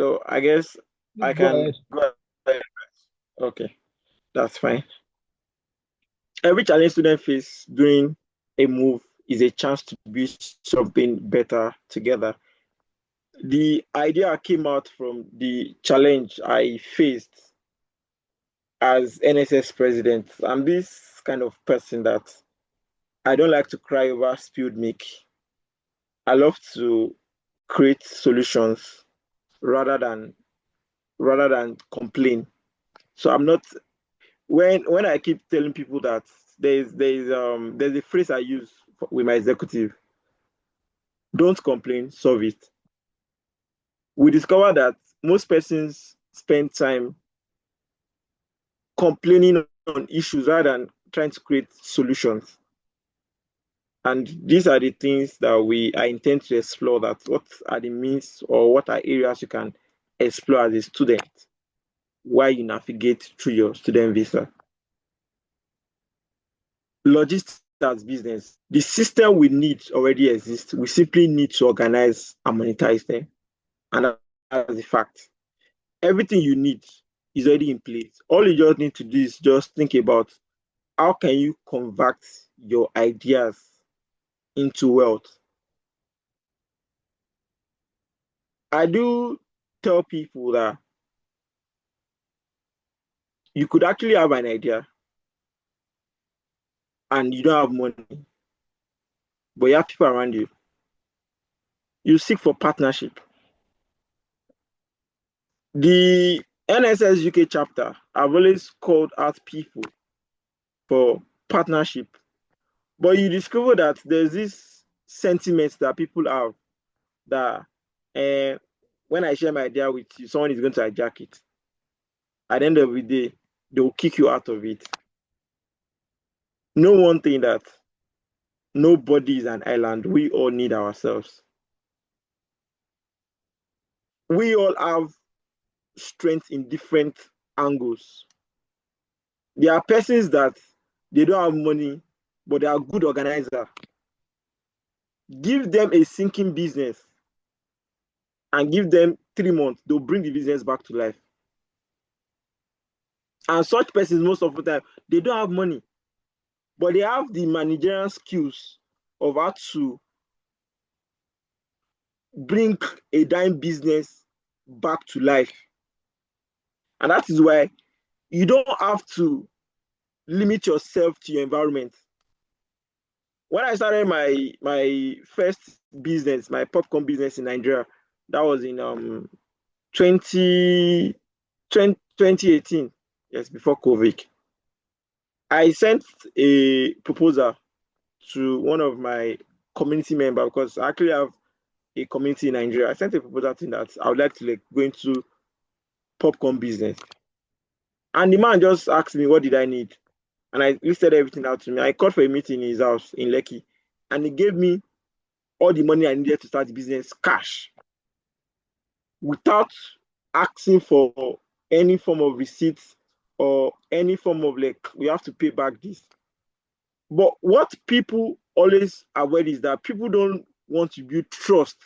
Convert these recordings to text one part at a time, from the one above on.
So I guess I Please go can ahead. go ahead. Okay, that's fine. Every challenge student face during a move is a chance to build something better together. The idea came out from the challenge I faced as NSS president. I'm this kind of person that I don't like to cry over spilled milk. I love to create solutions rather than complain. So I'm not when I keep telling people that there's a phrase I use with my executive: don't complain, solve it. We discover that most persons spend time complaining on issues rather than trying to create solutions. And these are the things that I intend to explore. That what are the means or what are areas you can explore as a student while you navigate through your student visa. Logistics as business. The system we need already exists. We simply need to organize and monetize them. And that's the fact. Everything you need is already in place. All you just need to do is just think about how can you convert your ideas into wealth. I do tell people that you could actually have an idea and you don't have money, but you have people around you. You seek for partnership. The NSS UK chapter, I've always called out people for partnership, but you discover that there's this sentiment that people have that when I share my idea with you, someone is going to hijack it. At the end of the day, they will kick you out of it. Know one thing, that nobody is an island. We all need ourselves. We all have strength in different angles. There are persons that they don't have money, but they are good organizer. Give them a sinking business and give them 3 months, they'll bring the business back to life. And such persons, most of the time, they don't have money, but they have the managerial skills of how to bring a dying business back to life. And that is why you don't have to limit yourself to your environment. When I started my first business, my popcorn business in Nigeria, that was in 20, 2018, yes, before COVID. I sent a proposal to one of my community members because I actually have a community in Nigeria. I sent a proposal to him that I would like to like go into popcorn business. And the man just asked me what did I need. And I listed everything out to me. I called for a meeting in his house in Lekki. And he gave me all the money I needed to start the business cash without asking for any form of receipts or any form of like, we have to pay back this. But what people always avoid is that people don't want to build trust.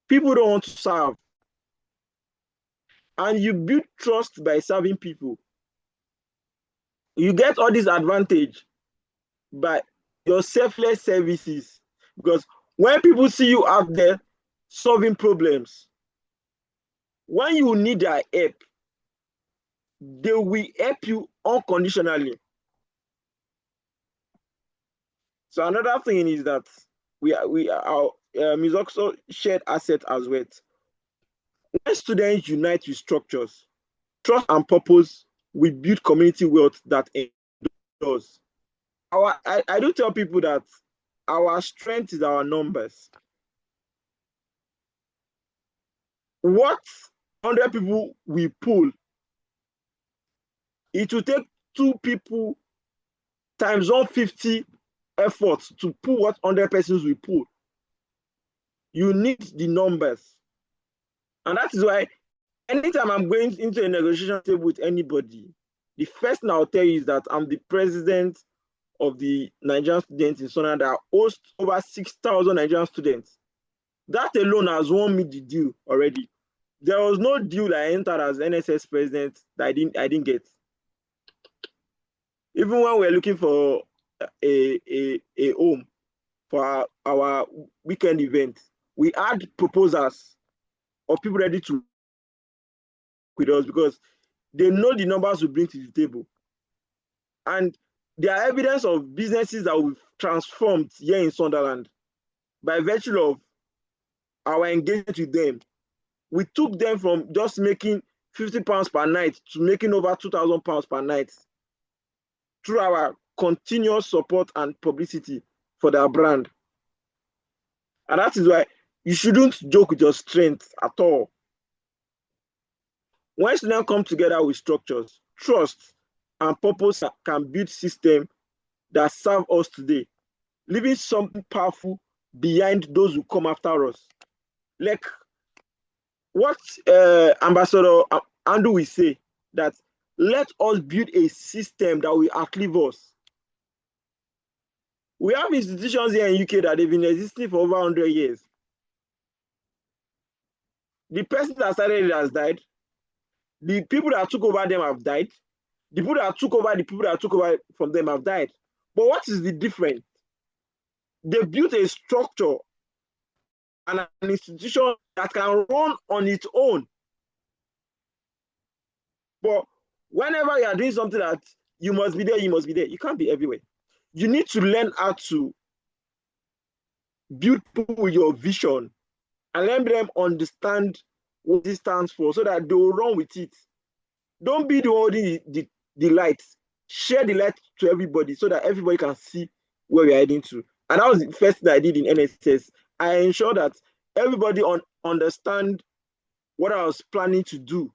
People don't want to serve. And you build trust by serving people. You get all this advantage by your selfless services. Because when people see you out there solving problems, when you need their help, they will help you unconditionally. So another thing is that we are is also shared asset as well. When students unite with structures, trust and purpose, we build community wealth that endures. I do tell people that our strength is our numbers. What 100 people we pull, it will take 2 people times 150 efforts to pull what 100 persons we pull. You need the numbers. And that is why anytime I'm going into a negotiation table with anybody, the first thing I'll tell you is that I'm the president of the Nigerian students in Sona that host over 6,000 Nigerian students. That alone has won me the deal already. There was no deal I entered as NSS president that I didn't get. Even when we're looking for a home for our weekend event, we had proposals of people ready to work with us because they know the numbers we bring to the table. And there are evidence of businesses that we've transformed here in Sunderland by virtue of our engagement with them. We took them from just making £50 per night to making over £2,000 per night through our continuous support and publicity for their brand. And that is why you shouldn't joke with your strength at all. When students come together with structures, trust, and purpose can build systems that serve us today, leaving something powerful behind those who come after us. Like what Ambassador Andrew will say, that let us build a system that will outlive us. We have institutions here in UK that they've been existing for over 100 years. The person that started it has died. The people that took over them have died. The people that took over from them have died. But what is the difference? They built a structure and an institution that can run on its own. But whenever you are doing something that you must be there, you must be there. You can't be everywhere. You need to learn how to build people with your vision and let them understand what this stands for so that they will run with it. Don't be the one holding the light. Share the light to everybody so that everybody can see where we're heading to. And that was the first thing I did in NSS. I ensured that everybody understand what I was planning to do.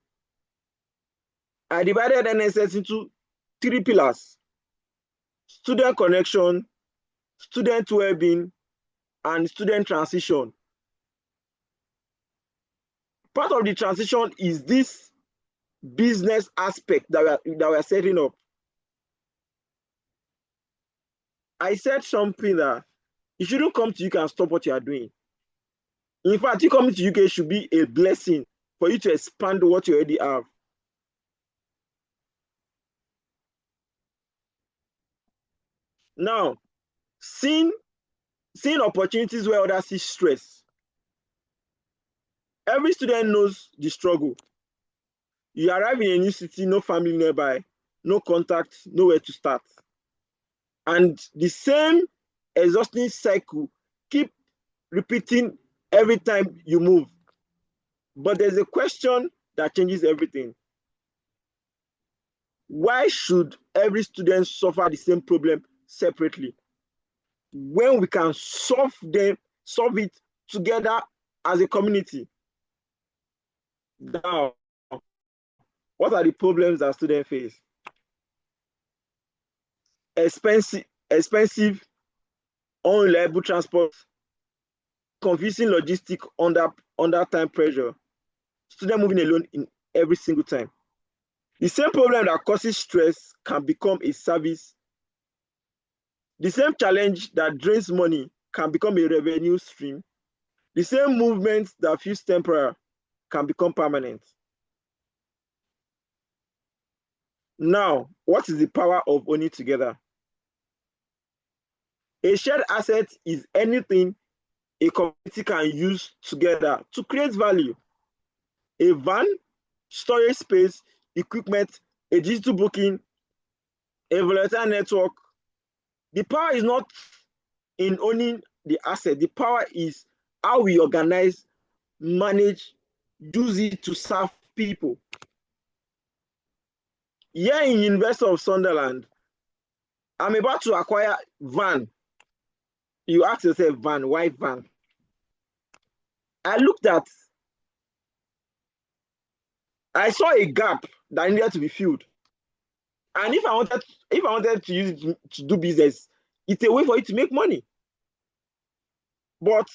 I divided NSS into 3 pillars: student connection, student well-being, and student transition. Part of the transition is this business aspect that we're setting up. I said something that you shouldn't come to UK and stop what you are doing. In fact, you coming to UK should be a blessing for you to expand what you already have. Now, seeing opportunities where others see stress. Every student knows the struggle. You arrive in a new city, no family nearby, no contact, nowhere to start. And the same exhausting cycle keep repeating every time you move. But there's a question that changes everything. Why should every student suffer the same problem separately when we can solve it together as a community? Now, what are the problems that students face? Expensive, unreliable transport, confusing logistics under time pressure, student moving alone in every single time. The same problem that causes stress can become a service. The same challenge that drains money can become a revenue stream. The same movement that feels temporary can become permanent. Now, what is the power of owning together? A shared asset is anything a community can use together to create value. A van, storage space, equipment, a digital booking, a volunteer network. The power is not in owning the asset. The power is how we organize, manage, use it to serve people. Here in University of Sunderland, I'm about to acquire van. You ask yourself, van, why van? I looked at, I saw a gap that needed to be filled. And if I wanted to use it to do business, it's a way for you to make money. But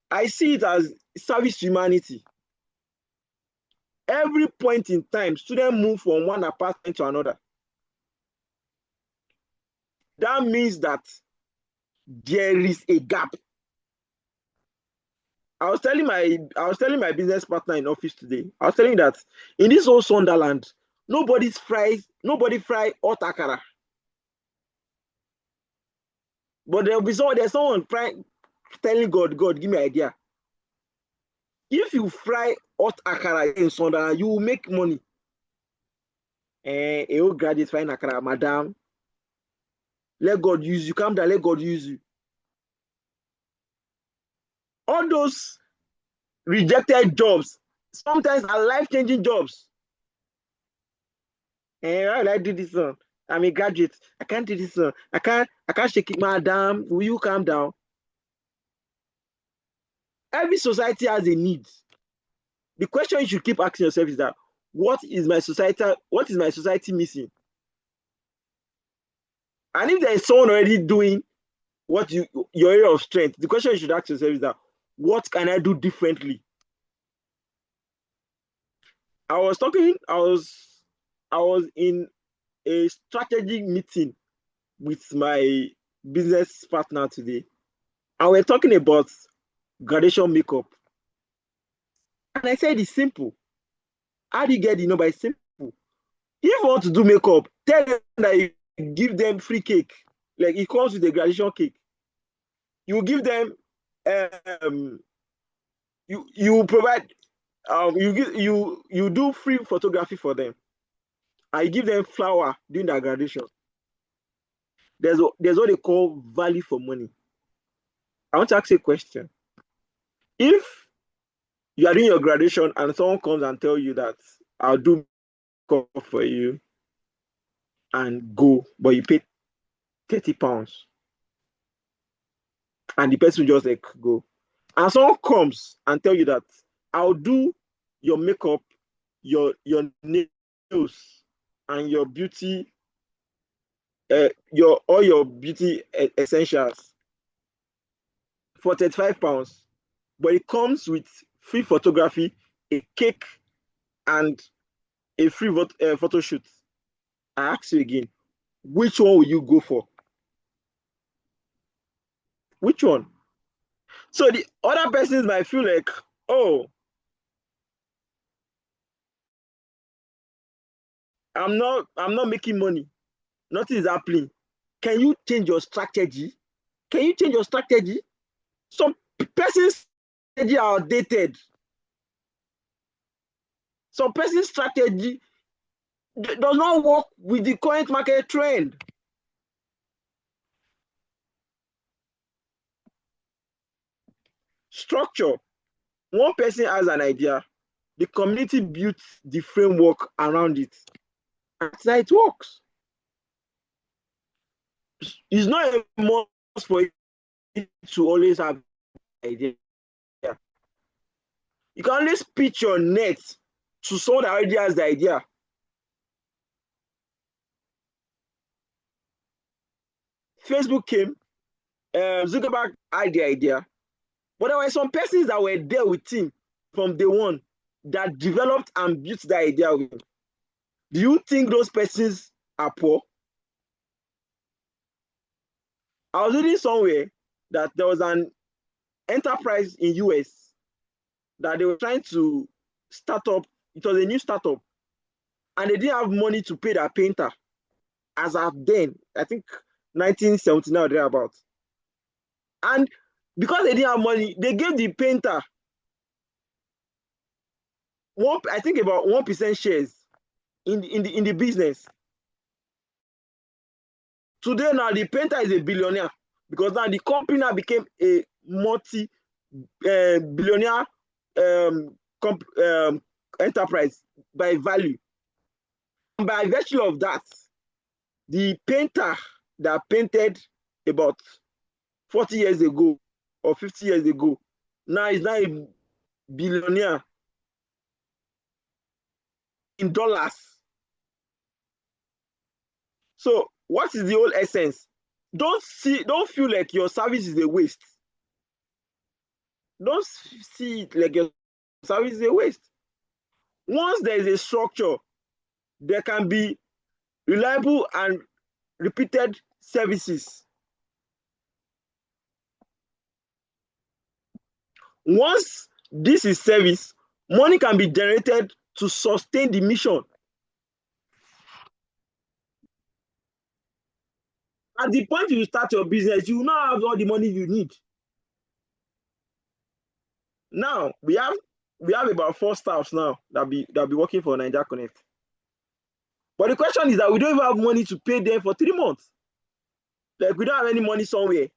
I see it as service to humanity. Every point in time, students move from one apartment to another. That means that there is a gap. I was telling my business partner in office today. I was telling that in this whole Sunderland, nobody fry hot akara. But there's someone telling God, God, give me an idea. If you fry hot akara in Sunderland, you will make money. A whole graduate frying akara, madam. Let God use you. Calm down, let God use you. All those rejected jobs sometimes are life-changing jobs. Why will I do this one? I'm a graduate. I can't do this one. I can't shake it, madam. Will you calm down? Every society has a need. The question you should keep asking yourself is that what is my society missing? And if there is someone already doing your area of strength, the question you should ask yourself is that what can I do differently? I was in a strategic meeting with my business partner today, and we're talking about graduation makeup. And I said it's simple. How do you get the number? It's simple. If you want to do makeup, tell them that you give them free cake. Like it comes with a graduation cake. You give them, um, you provide, you do free photography for them. I give them flower during their graduation. There's what they call value for money. I want to ask you a question. If you are doing your graduation and someone comes and tell you that I'll do makeup for you and go, but you pay 30 pounds, and the person just like go. And someone comes and tell you that I'll do your makeup, your nails, and your beauty, your all your beauty essentials for 35 pounds, but it comes with free photography, a cake, and a free photo shoot. I ask you again, which one will you go for? Which one? So the other persons might feel like, oh, I'm not making money. Nothing is happening. Can you change your strategy? Can you change your strategy? Some persons' strategy are outdated. Some person's strategy does not work with the current market trend. Structure. One person has an idea. The community builds the framework around it. That's how it works. It's not a must for it to always have an idea. You can always pitch your net to someone that already has the idea. Facebook came, Zuckerberg had the idea, but there were some persons that were there with him from day one that developed and built the idea with him. Do you think those persons are poor? I was reading somewhere that there was an enterprise in US that they were trying to start up. It was a new startup, and they didn't have money to pay their painter as of then. I think 1979 or thereabouts. And because they didn't have money, they gave the painter I think about 1% shares in the business. Today now the painter is a billionaire because now the company now became a multi-billionaire enterprise by value. And by virtue of that, the painter that painted about 40 years ago or 50 years ago now is now a billionaire in dollars. So what is the whole essence? Don't feel like your service is a waste. Don't see it like your service is a waste. Once there is a structure, there can be reliable and repeated services. Once this is service, money can be generated to sustain the mission. At the point you start your business, you will not have all the money you need. Now we have about 4 staffs now that be working for Naija Connect. But the question is that we don't even have money to pay them for 3 months. Like we don't have any money somewhere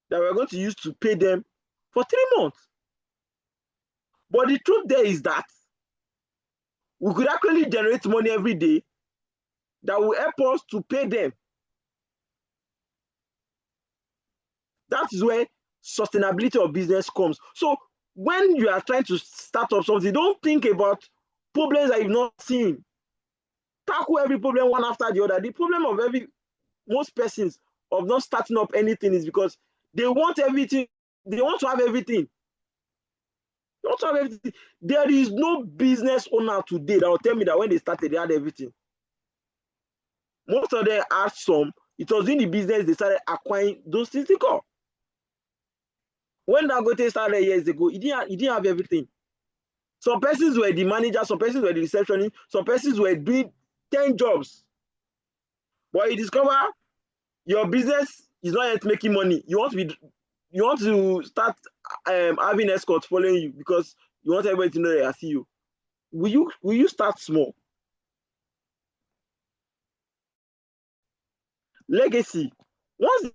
that we're going to use to pay them for 3 months. But the truth there is that we could actually generate money every day that will help us to pay them. That is where sustainability of business comes. So when you are trying to start up something, don't think about problems that you've not seen. Tackle every problem one after the other. The problem of most persons of not starting up anything is because they want everything. They want to have everything. They want to have everything. There is no business owner today that will tell me that when they started, they had everything. Most of them had some. It was in the business they started acquiring those things they got. When Dangote started years ago, he didn't have everything. Some persons were the manager, some persons were the receptionist, some persons were doing 10 jobs. But you discover your business is not yet making money. You want to start having escorts following you because you want everybody to know that I see you. Will you start small? Legacy. Once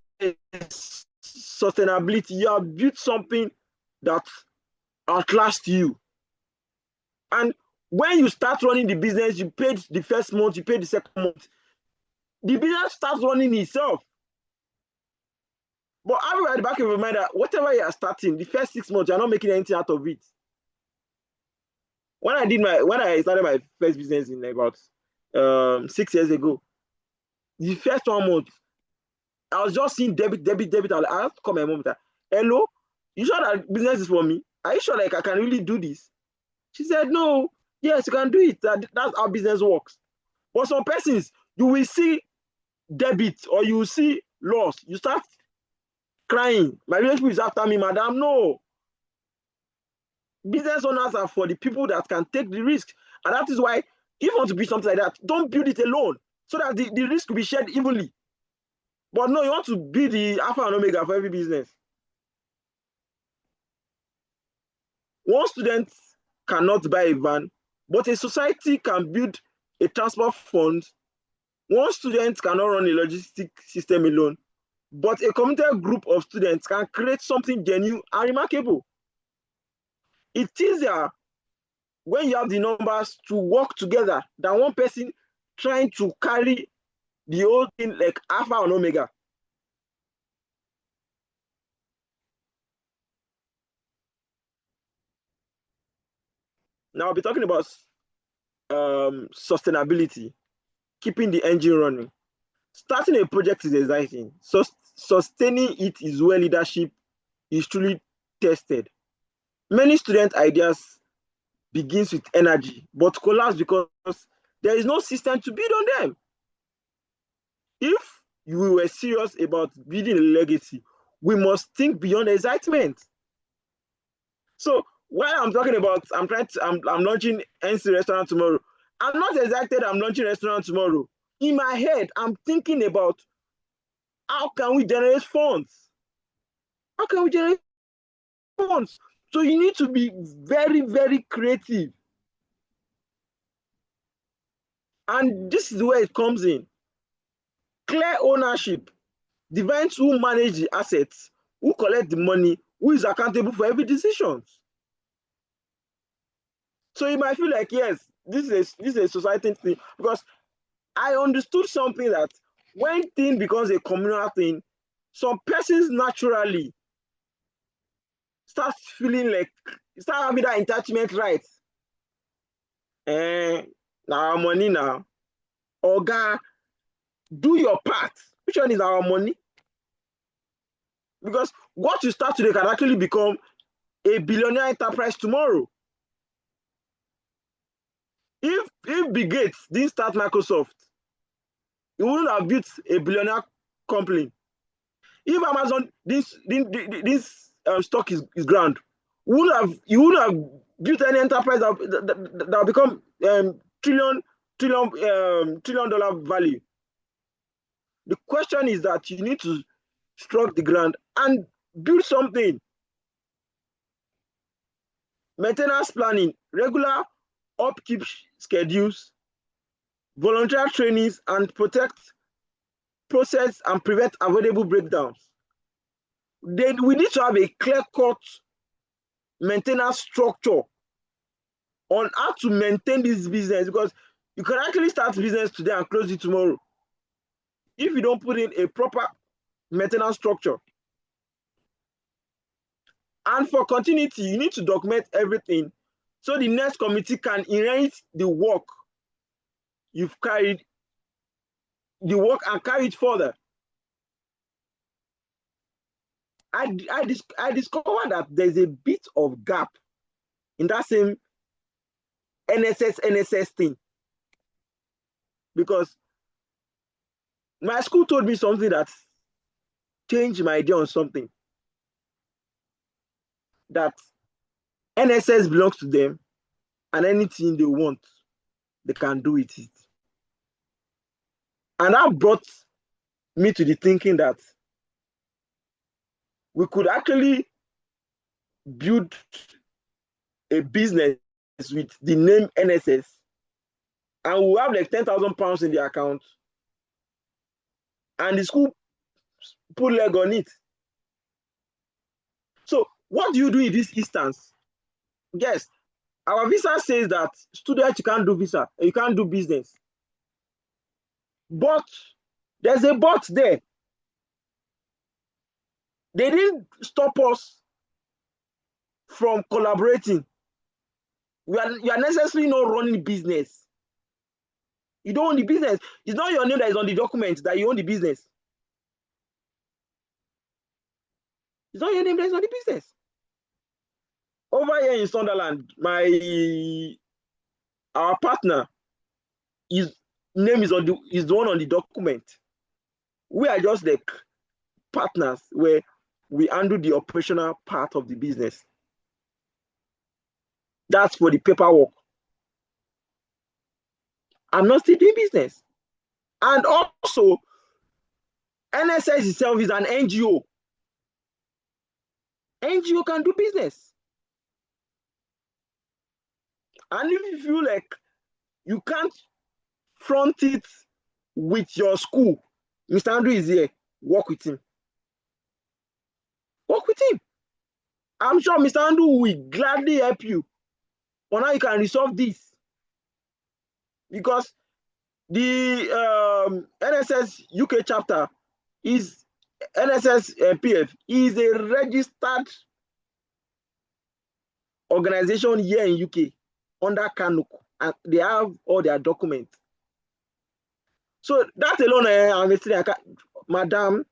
sustainability, you have built something that outlasts you. And when you start running the business, you paid the first month, you paid the second month, the business starts running itself. But have at the back of your mind that whatever you are starting, the first 6 months, you're not making anything out of it. When I started my first business in about 6 years ago, the first 1 month, I was just seeing debit. I have to call my mom that, hello, you sure that business is for me? Are you sure like I can really do this? She said, no, yes, you can do it. That's how business works. But some persons, you will see debit or you will see loss. You start crying. My relationship is after me, madam. No. Business owners are for the people that can take the risk. And that is why, if you want to build something like that, don't build it alone so that the risk will be shared evenly. But no, you want to be the alpha and omega for every business. One student cannot buy a van, but a society can build a transport fund. One student cannot run a logistic system alone, but a committed group of students can create something genuine and remarkable. It's easier when you have the numbers to work together than one person trying to carry the whole thing like alpha and omega. Now I'll be talking about sustainability, keeping the engine running. Starting a project is exciting. Sustaining it is where leadership is truly tested. Many student ideas begins with energy, but collapse because there is no system to build on them. If you were serious about building a legacy, we must think beyond excitement. So while I'm talking about, I'm launching NC restaurant tomorrow. I'm not excited I'm launching restaurant tomorrow. In my head, I'm thinking about how can we generate funds? How can we generate funds? So you need to be very, very creative. And this is where it comes in. Clear ownership defines who manage the assets, who collect the money, who is accountable for every decision. So you might feel like, yes, this is a society thing, because I understood something that when thing becomes a communal thing, some persons naturally start feeling like, start having that entitlement right. Now our money now. Oga, do your part. Which one is our money? Because what you start today can actually become a billionaire enterprise tomorrow. If Bill Gates didn't start Microsoft, he wouldn't have built a billionaire company. If Amazon didn't stock is ground, you wouldn't have built any enterprise that will become trillion dollar value. The question is that you need to struck the ground and build something. Maintenance planning, regular upkeep schedules, volunteer trainings, and protect process and prevent avoidable breakdowns. Then we need to have a clear-cut maintenance structure on how to maintain this business, because you can actually start business today and close it tomorrow if you don't put in a proper maintenance structure. And for continuity, you need to document everything so the next committee can inherit the work you've carried, the work, and carry it further. I discovered that there's a bit of gap in that same NSS thing, because my school told me something that changed my idea on something, that NSS belongs to them and anything they want, they can do with it. And that brought me to the thinking that we could actually build a business with the name NSS, and we'll have like 10,000 pounds in the account, and the school put leg on it. So what do you do in this instance? Yes, our visa says that students, you can't do visa, you can't do business. But there's a but there. They didn't stop us from collaborating. You are necessarily not running business. You don't own the business. It's not your name that is on the document that you own the business. It's not your name that is on the business. Over here in Sunderland, our partner, his name is the one on the document. We are just like partners where we handle the operational part of the business. That's for the paperwork. I'm not still doing business. And also, NSS itself is an NGO. NGO can do business. And if you feel like you can't front it with your school, Mr. Andrew is here, work with him. Work with him. I'm sure Mr. Andrew will gladly help you on how you can resolve this. Because the NSS UK chapter is NSSPF is a registered organization here in UK under Kanuk, and they have all their documents. So that alone, madam,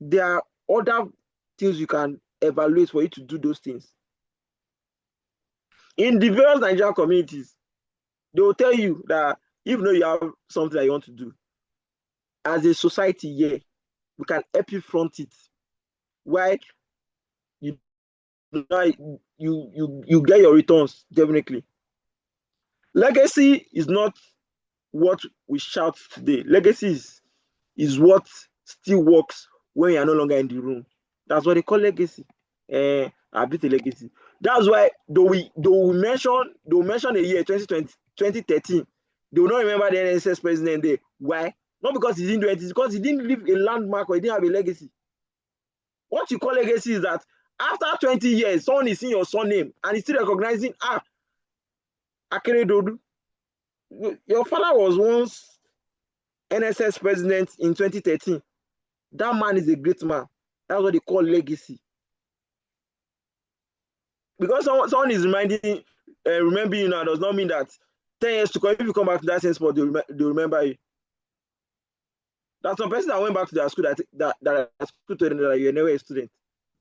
there are other things you can evaluate for you to do those things. In the various Nigerian communities, they will tell you that even though you have something that you want to do, as a society here, we can help you front it. Why? You get your returns, definitely. Legacy is not what we shout today. Legacy is what still works when you are no longer in the room. That's what they call legacy. I built a legacy. That's why though we mention a year 2020, 2013, they will not remember the NSS president there. Why? Not because he didn't do it, it's because he didn't leave a landmark or he didn't have a legacy. What you call legacy is that after 20 years, someone is seeing your surname and is still recognizing, Akeredolu, your father was once NSS president in 2013. That man is a great man. That's what they call legacy. Because someone is remembering you now does not mean that 10 years to come, if you come back to that same spot, they'll remember you. That's some person that went back to their school that school told them that you're never a student.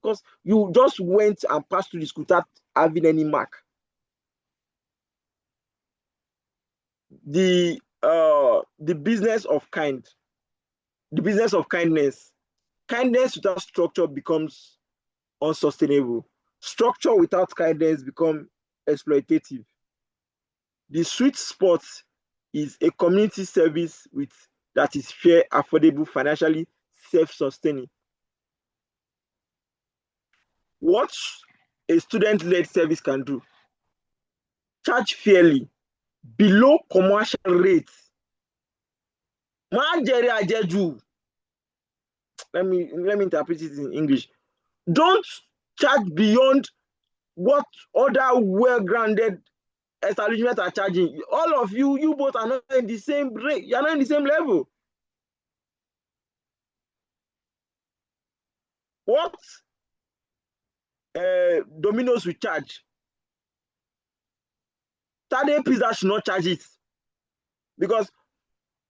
Because you just went and passed through the school without having any mark. The business of kindness without structure becomes unsustainable. Structure without kindness become exploitative. The sweet spot is a community service that is fair, affordable, financially self-sustaining. What a student-led service can do: charge fairly, below commercial rates. Let me interpret it in English. Don't charge beyond what other well-grounded establishments are charging. All of you both are not in the same rate. You are not in the same level. What Domino's will charge, Tade Pizza should not charge it, because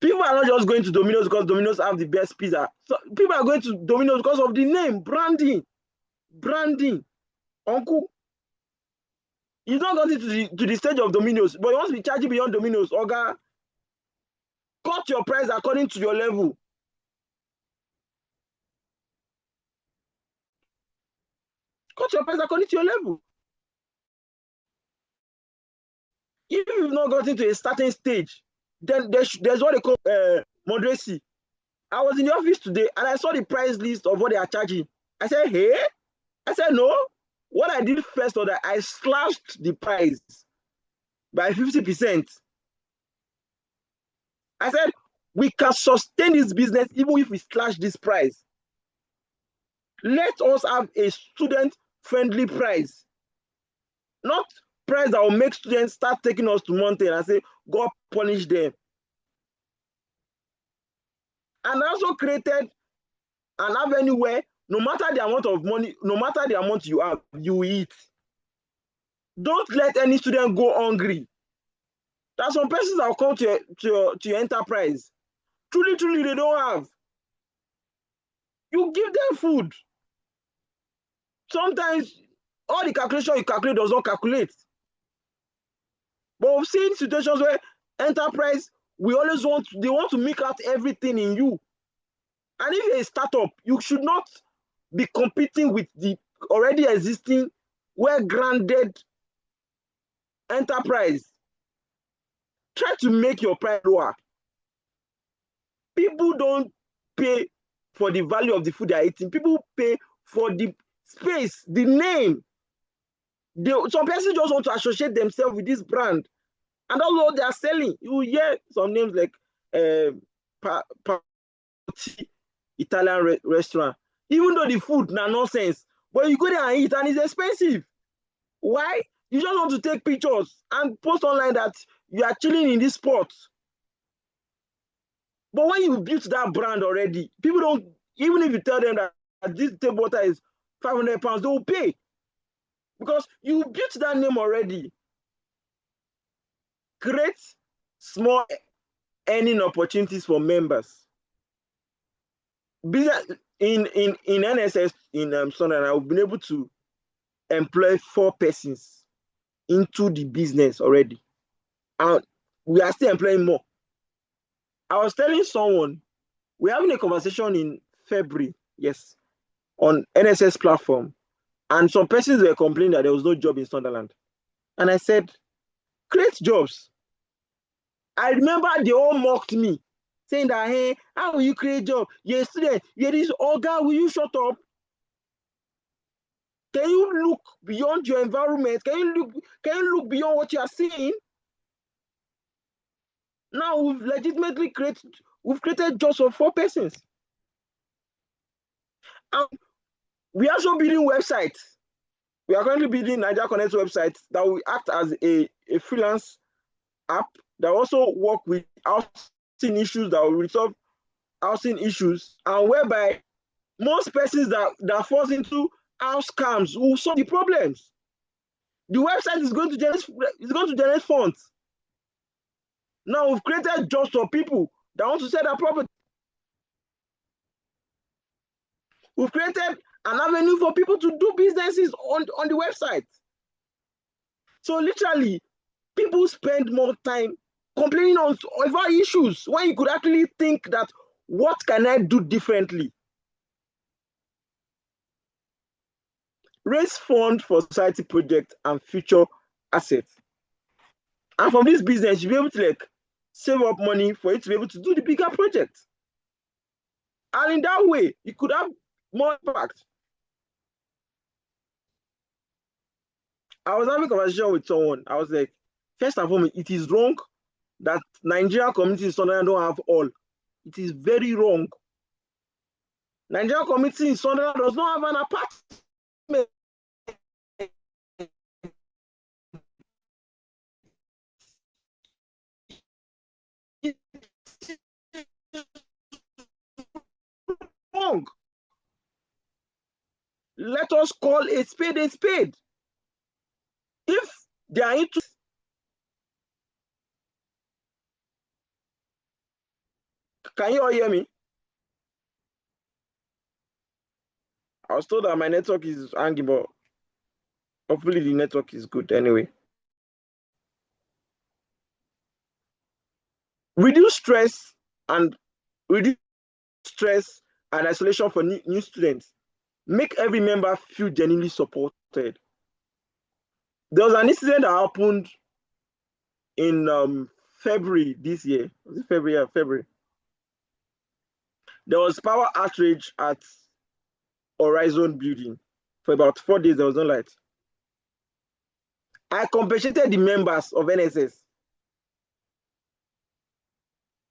people are not just going to Domino's because Domino's have the best pizza. So people are going to Domino's because of the name, branding. Uncle, you've not gotten to the stage of Domino's, but you want to be charging beyond Domino's. Oga, cut your price according to your level. Cut your price according to your level. If you've not gotten to a certain stage, then there's what they call moderacy. I was in the office today and I saw the price list of what they are charging. I said, hey? I said, no. What I did first was that I slashed the price by 50%. I said, we can sustain this business even if we slash this price. Let us have a student-friendly price, not price that will make students start taking us to mountain and say, God punish them. And I also created an avenue where no matter the amount of money, no matter the amount you have, you eat. Don't let any student go hungry. There are some persons that will come to your enterprise. Truly, they don't have. You give them food. Sometimes all the calculation you calculate does not calculate. But we've seen situations where enterprise, they want to make out everything in you. And if you're a startup, you should not be competing with the already existing, well-grounded enterprise. Try to make your price lower. People don't pay for the value of the food they're eating. People pay for the space, the name. Some persons just want to associate themselves with this brand. And that's what they are selling. You hear some names like Italian restaurant. Even though the food na nonsense, but you go there and eat and it's expensive. Why? You just want to take pictures and post online that you are chilling in this spot. But when you build that brand already, people don't, even if you tell them that this table water is 500 pounds, they will pay. Because you built that name already. Create small earning opportunities for members. In NSS, in Sunday, I've been able to employ 4 persons into the business already. And we are still employing more. I was telling someone, we're having a conversation in February, yes, on NSS platform. And some persons were complaining that there was no job in Sunderland. And I said, create jobs. I remember they all mocked me, saying that, hey, how will you create job? You're a student, you're this Oga, will you shut up? Can you look beyond your environment? Can you look beyond what you are seeing? Now we've created jobs for 4 persons. And we are also building websites. We are currently building Nigeria Connect websites that will act as a freelance app that also work with housing issues, that will resolve housing issues, and whereby most persons that falls into house scams will solve the problems. The website is going to generate funds. Now we've created jobs for people that want to sell their property. We've created an avenue for people to do businesses on the website. So literally, people spend more time complaining over issues when you could actually think that, what can I do differently? raise funds for society projects and future assets. And from this business, you'll be able to like save up money for you to be able to do the bigger project. And in that way, you could have more impact. I was having a conversation with someone. I was like, first and foremost, it is wrong that Nigerian community in Sunderland don't have all. It is very wrong. Nigerian community in Sunderland does not have an apartment. It's wrong. Let us call a spade a spade. If they are into, can you all hear me? I was told that my network is hanging, but hopefully the network is good anyway. Reduce stress and reduce stress and isolation for new students. Make every member feel genuinely supported. There was an incident that happened in February this year. Was it February? Yeah, February. There was power outrage at Horizon building. For about 4 days, there was no light. I compensated the members of NSS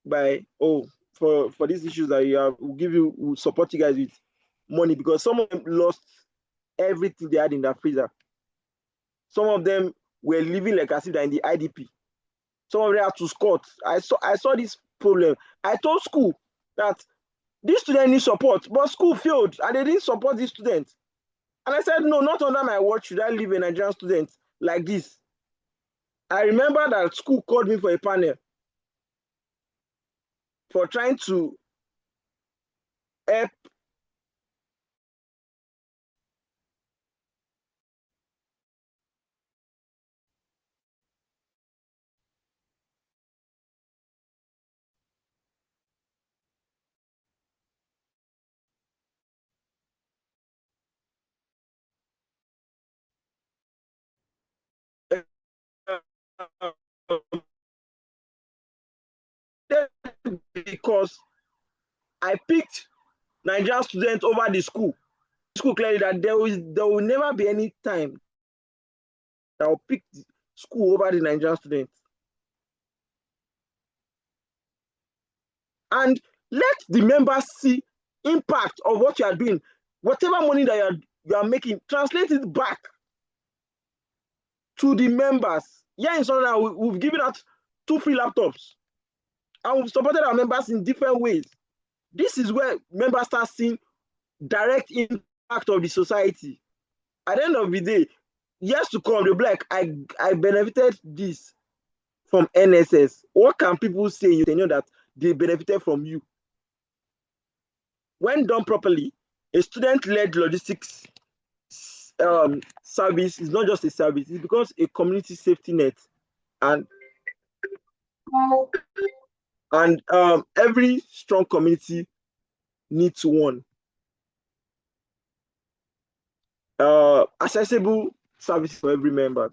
by, for these issues that you have, we'll support you guys with money, because some of them lost everything they had in their freezer. Some of them were living like as if they're in the IDP. Some of them had to squat. I saw this problem. I told school that this student needs support, but school failed and they didn't support this student. And I said, no, not under my watch should I leave a Nigerian student like this. I remember that school called me for a panel for trying to help because I picked Nigerian students over the school. School clearly that there will never be any time that will pick the school over the Nigerian students. And let the members see impact of what you are doing. Whatever money that you are making, translate it back to the members. Here in Sunderland, we've given out 2 free laptops, and we've supported our members in different ways. This is where members start seeing direct impact of the society. At the end of the day, years to come, they'll be like, I benefited this from NSS. What can people say you know that they benefited from you? When done properly, a student-led logistics service is not just a service, it becomes a community safety net. And every strong community needs one. Accessible service for every member.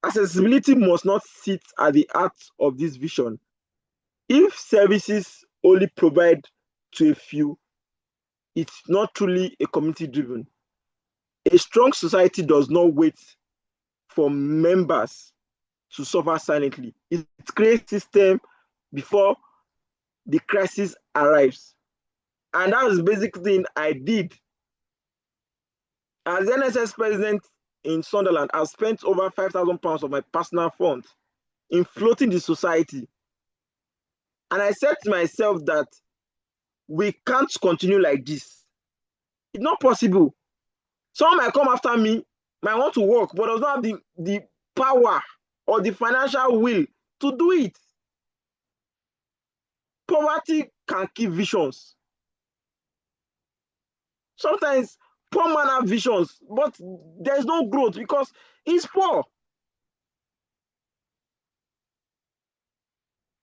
Accessibility must not sit at the heart of this vision. If services only provide to a few, it's not truly a community driven. A strong society does not wait for members to suffer silently. It creates system before the crisis arrives. And that was the basic thing I did. As the NSS president in Sunderland, I've spent over £5,000 of my personal funds in floating the society. And I said to myself that we can't continue like this. It's not possible. Someone might come after me, might want to work, but does not have the power or the financial will to do it. Poverty can kill visions. Sometimes poor man have visions, but there's no growth because he's poor.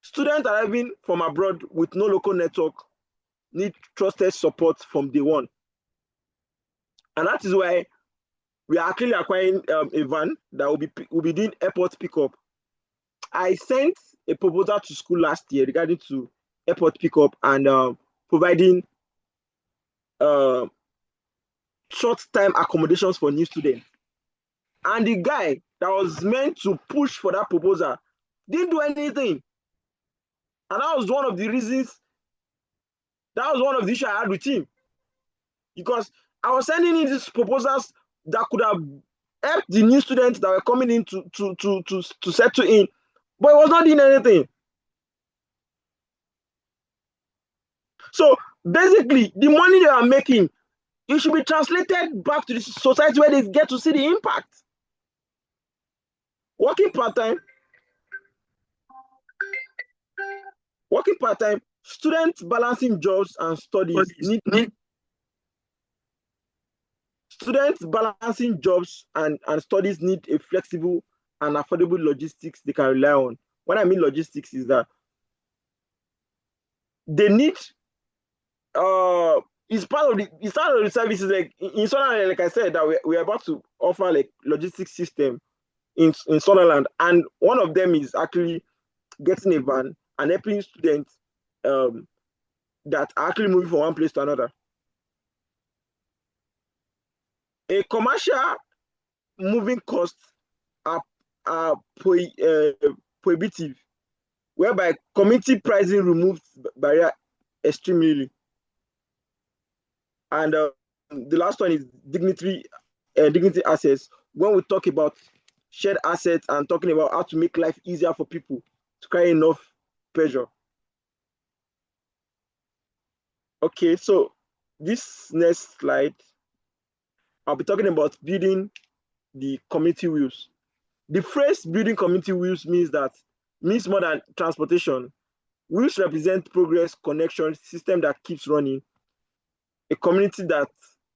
Students arriving from abroad with no local network need trusted support from day one. And that is why we are actually acquiring a van that will be doing airport pickup. I sent a proposal to school last year regarding to airport pickup and providing uh, short-time accommodations for new students. And the guy that was meant to push for that proposal didn't do anything. And that was one of the reasons, that was one of the issues I had with him. Because I was sending in these proposals that could have helped the new students that were coming in to settle in, but it was not doing anything. So basically, the money they are making, it should be translated back to the society where they get to see the impact. Working part-time, students balancing jobs and studies need a flexible and affordable logistics they can rely on. What I mean logistics is that they need it's part of the services, like in Sunderland, like I said, that we're about to offer like logistics system in Sunderland, and one of them is actually getting a van and helping students that are actually moving from one place to another. A commercial moving costs are prohibitive, whereby community pricing removes barrier extremely. And the last one is dignity access. When we talk about shared assets and talking about how to make life easier for people to carry enough pressure. Okay, so this next slide, I'll be talking about building the community wheels. The phrase building community wheels means more than transportation. Wheels represent progress, connection, system that keeps running, a community that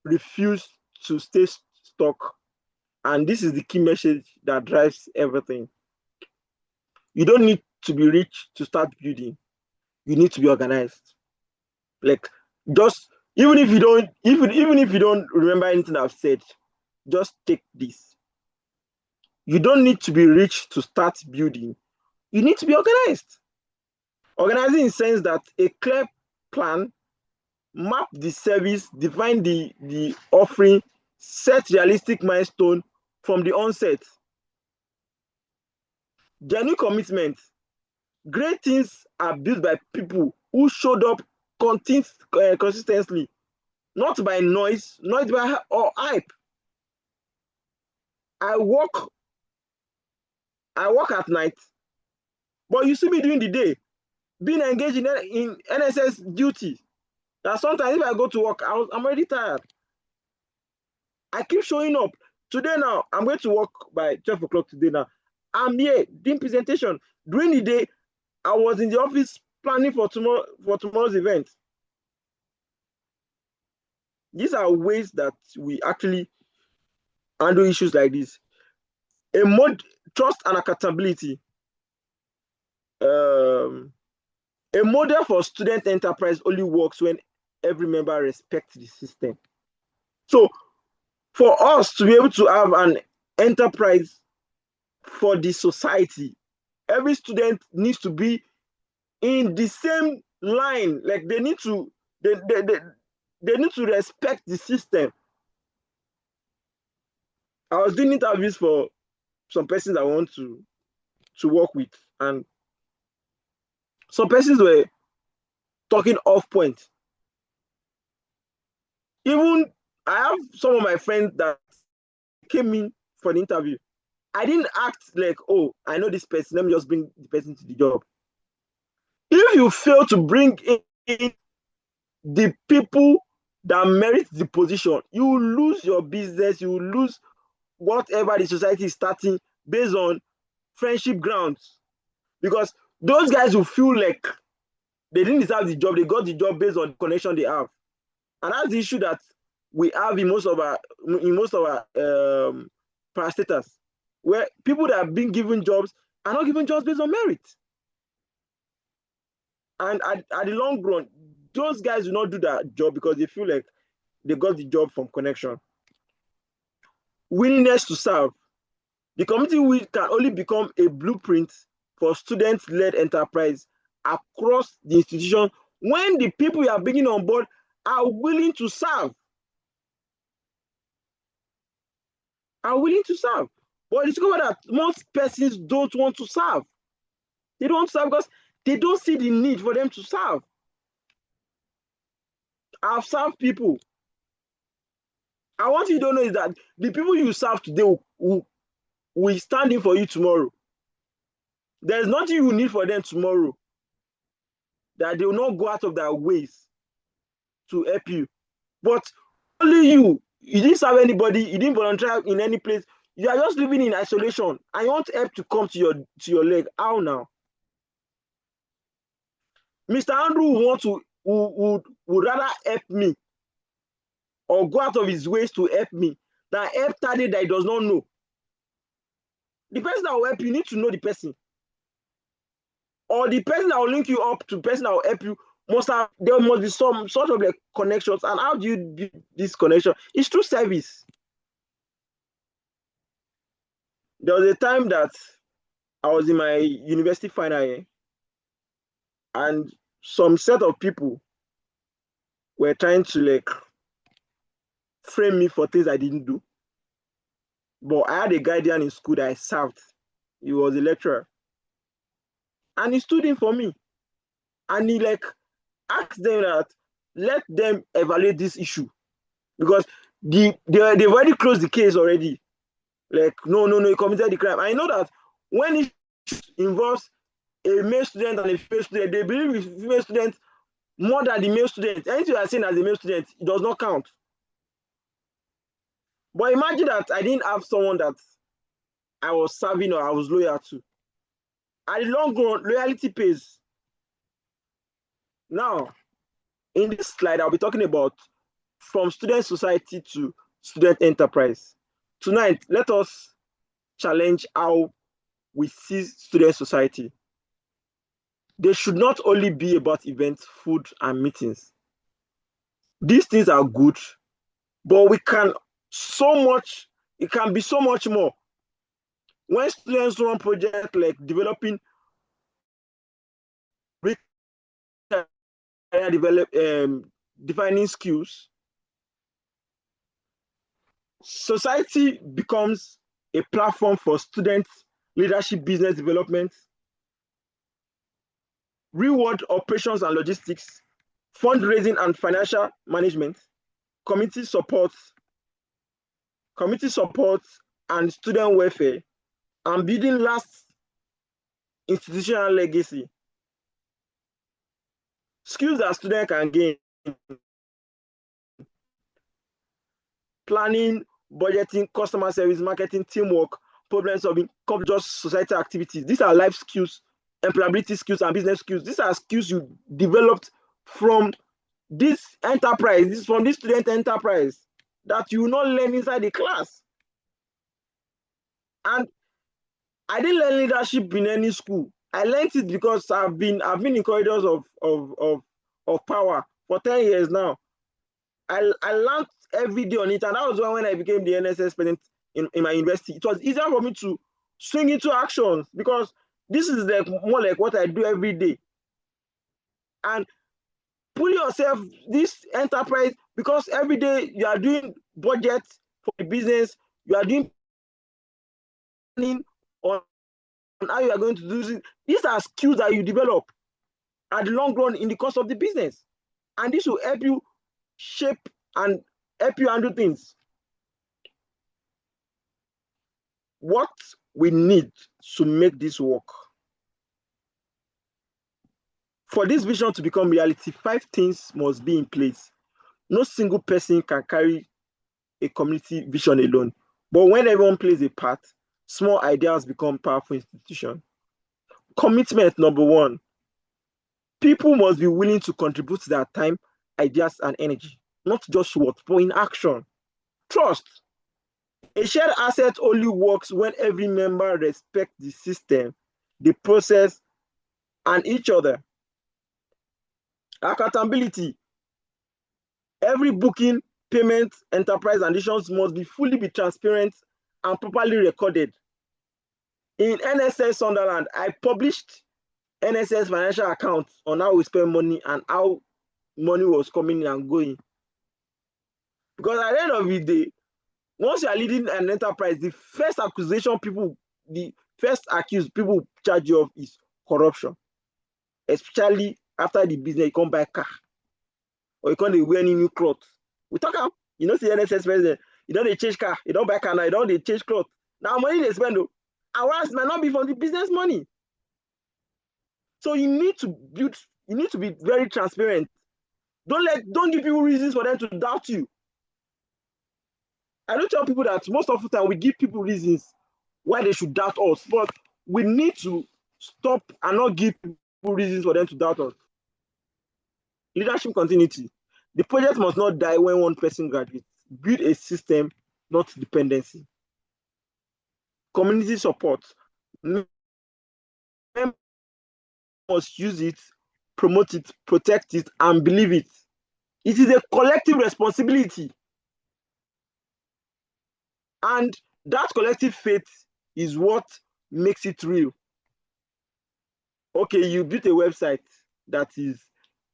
refuses to stay stuck. And this is the key message that drives everything. You don't need to be rich to start building. You need to be organized. Like, just even if you don't remember anything I've said, just take this. You don't need to be rich to start building. You need to be organized. Organizing in the sense that a clear plan, map the service, define the offering, set realistic milestone from the onset. Genuine commitment. Great things are built by people who showed up consistently, not by noise, not by or hype. I work at night, but you see me during the day, being engaged in NSS duty. That sometimes if I go to work, I'm already tired. I keep showing up. Today now, I'm going to work by 12 o'clock today now. I'm here doing presentation. During the day, I was in the office planning for tomorrow's event. These are ways that we actually handle issues like this. Trust and accountability. A model for student enterprise only works when every member respects the system. So for us to be able to have an enterprise for the society, every student needs to be in the same line. Like they need to respect the system. I was doing interviews for some persons I want to work with, and some persons were talking off point. Even I have some of my friends that came in for the interview. I didn't act like, oh, I know this person, let me just bring the person to the job. If you fail to bring in the people that merit the position, you will lose your business, you will lose whatever the society is starting based on friendship grounds. Because those guys will feel like they didn't deserve the job, they got the job based on the connection they have. And that's the issue that we have in most of our parastatals, where people that have been given jobs are not given jobs based on merit. And at the long run, those guys will not do that job because they feel like they got the job from connection. willingness to serve. The community will can only become a blueprint for student-led enterprise across the institution when the people you are bringing on board are willing to serve. Are willing to serve. But discover that most persons don't want to serve. They don't want to serve because they don't see the need for them to serve. I've served people. I want you to know is that the people you serve today will stand in for you tomorrow. There's nothing you need for them tomorrow that they will not go out of their ways to help you. But only you didn't serve anybody, you didn't volunteer in any place. You are just living in isolation and you want help to come to your leg. How now? Mr. Andrew would rather help me or go out of his ways to help me than help Tade that he does not know. The person that will help you need to know the person. Or the person that will link you up to the person that will help you there must be some sort of like connections. And how do you do this connection? It's through service. There was a time that I was in my university final year and some set of people were trying to like frame me for things I didn't do. But I had a guardian in school that I served. He was a lecturer. And he stood in for me. And he like asked them that let them evaluate this issue. Because they've already closed the case already. Like, no, he committed the crime. I know that when it involves a male student and a female student, they believe with female students more than the male student. Anything you are saying as a male student, it does not count. But imagine that I didn't have someone that I was serving or I was loyal to. At the long run, loyalty pays. Now, in this slide, I'll be talking about from student society to student enterprise. Tonight, let us challenge how we see student society. They should not only be about events, food, and meetings. These things are good, but it can be so much more. When students run projects like developing defining skills, society becomes a platform for students, leadership, business development, reward operations and logistics, fundraising and financial management, community support, and student welfare, and building last institutional legacy. Skills that students can gain: planning, budgeting, customer service, marketing, teamwork, problem solving, just society activities. These are life skills, employability skills, and business skills. These are skills you developed from this enterprise, from this student enterprise that you will not learn inside the class. And I didn't learn leadership in any school. I learned it because I've been in corridors of power for 10 years now. I learned every day on it, and that was when I became the NSS president in my university. It was easier for me to swing into action because this is like more like what I do every day. And put yourself this enterprise, because every day you are doing budgets for the business, you are doing planning on how you are going to do this. These are skills that you develop at the long run in the course of the business, and this will help you shape and help you handle things. What we need to make this work, for this vision to become reality, 5 things must be in place. No single person can carry a community vision alone, but when everyone plays a part, small ideas become powerful institutions. Commitment, number 1. People must be willing to contribute their time, ideas, and energy, not just words, but in action. Trust. A shared asset only works when every member respects the system, the process, and each other. Accountability. Every booking, payment, enterprise, and decisions must fully be transparent and properly recorded. In NSS Sunderland, I published NSS financial accounts on how we spend money and how money was coming in and going. Because at the end of the day, once you are leading an enterprise, the first accused people charge you of is corruption. Especially after the business, you come buy car or you can't wear any new clothes. We talk about, see NSS president, you don't change car, you don't buy car now, you don't change clothes. Now money they spend though. And once might not be from the business money. So you need to be very transparent. Don't give people reasons for them to doubt you. I don't tell people that most of the time we give people reasons why they should doubt us, but we need to stop and not give people reasons for them to doubt us. Leadership continuity. The project must not die when one person graduates. Build a system, not dependency. Community support. Members must use it, promote it, protect it, and believe it. It is a collective responsibility. And that collective faith is what makes it real. Okay, you built a website that is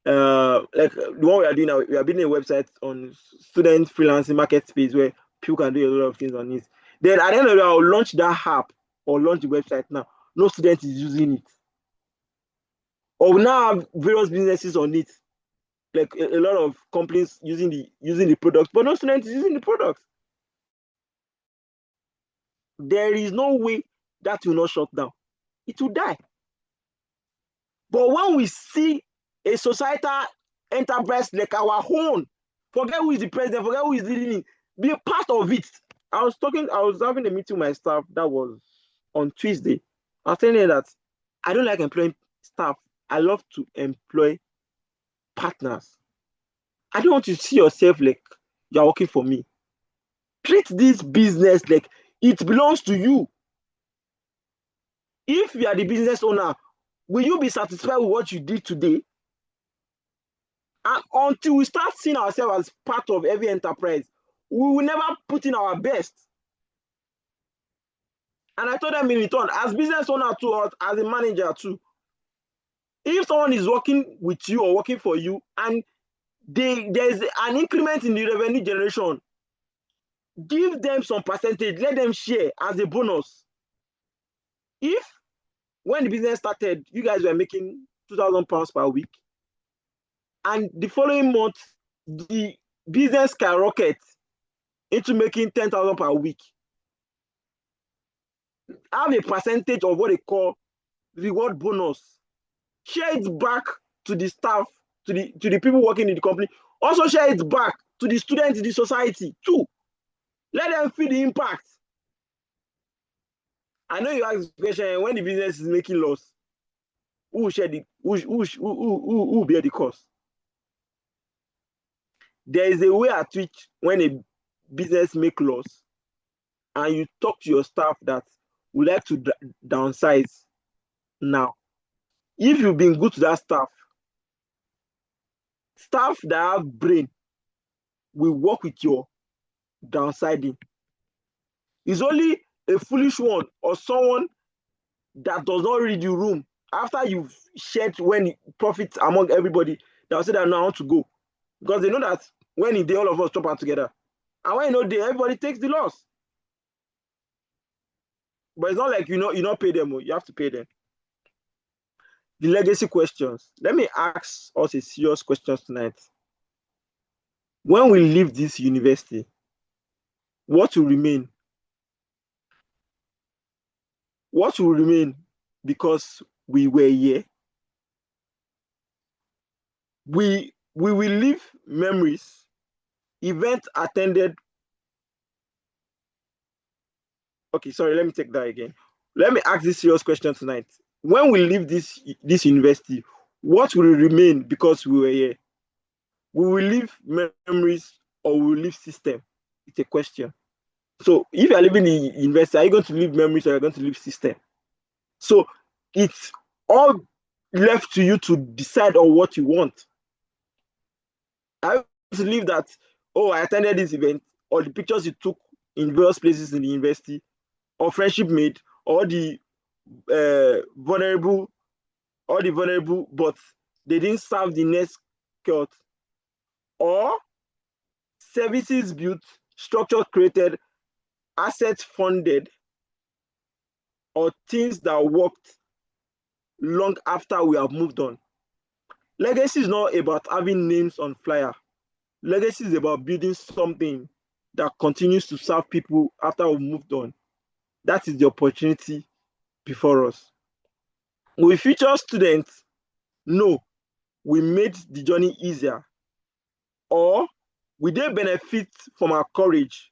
like the one we are doing now. We are building a website on student freelancing market space where people can do a lot of things on it. Then at the end of the day, I'll launch that app or launch the website now. No student is using it. Or we now have various businesses on it, like a lot of companies using the product, but no student is using the product. There is no way that will not shut down. It will die. But when we see a societal enterprise like our own, forget who is the president, forget who is leading it, be a part of it. I was having a meeting with my staff that was on Tuesday. I was telling them that I don't like employing staff. I love to employ partners. I don't want to see yourself like you're working for me. Treat this business like it belongs to you. If you are the business owner, will you be satisfied with what you did today? And until we start seeing ourselves as part of every enterprise, we will never put in our best. And I told them in return, as business owner too, or as a manager too, if someone is working with you or working for you and there's an increment in the revenue generation, give them some percentage, let them share as a bonus. If when the business started, you guys were making £2,000 per week, and the following month, the business skyrocket into making 10,000 per week, have a percentage of what they call reward bonus. Share it back to the staff, to the people working in the company. Also share it back to the students in the society too. Let them feel the impact. I know you ask the question, when the business is making loss, who will bear the cost? There is a way at which when a business make loss and you talk to your staff that would like to downsize now, if you've been good to that staff that have brain will work with your downsizing. It's only a foolish one or someone that does not read the room after you've shared when profits among everybody that will say that now I want to go, because they know that when they all of us chop out together, and when everybody takes the loss. But it's not like you not pay them, you have to pay them. The legacy questions. Let me ask us a serious question tonight. When we leave this university, what will remain? What will remain because we were here? We will leave memories, events attended. Okay, sorry, let me take that again. Let me ask this serious question tonight. When we leave this university, what will remain because we were here? We will leave memories or we will leave system? It's a question. So if you are leaving the university, are you going to leave memories or are you going to leave system? So it's all left to you to decide on what you want. I to leave that, oh, I attended this event, or the pictures you took in various places in the university, or friendship made, or the vulnerable, but they didn't serve the next cut, or services built, structure created, assets funded, or things that worked long after we have moved on. Legacy is not about having names on flyer. Legacy is about building something that continues to serve people after we've moved on. That is the opportunity before us. Will future students know we made the journey easier? Or will they benefit from our courage?